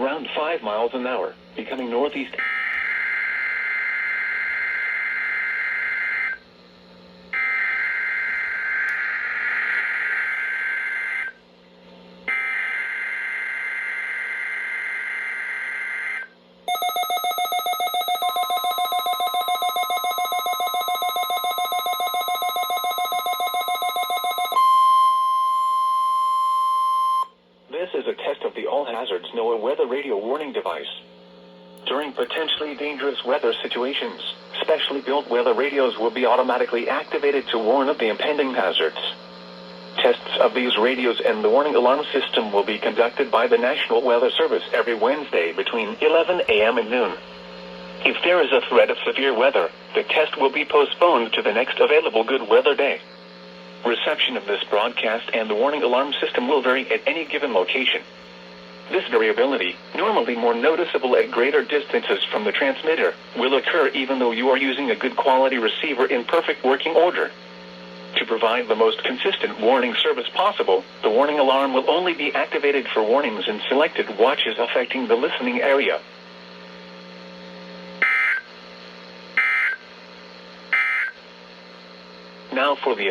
around 5 miles an hour, becoming northeast. This is a test of the All Hazards NOAA weather radio warning device. During potentially dangerous weather situations, specially built weather radios will be automatically activated to warn of the impending hazards. Tests of these radios and the warning alarm system will be conducted by the National Weather Service every Wednesday between 11 a.m. and noon. If there is a threat of severe weather, the test will be postponed to the next available good weather day. Reception of this broadcast and the warning alarm system will vary at any given location. This variability, normally more noticeable at greater distances from the transmitter, will occur even though you are using a good quality receiver in perfect working order. To provide the most consistent warning service possible, the warning alarm will only be activated for warnings in selected watches affecting the listening area. Now for the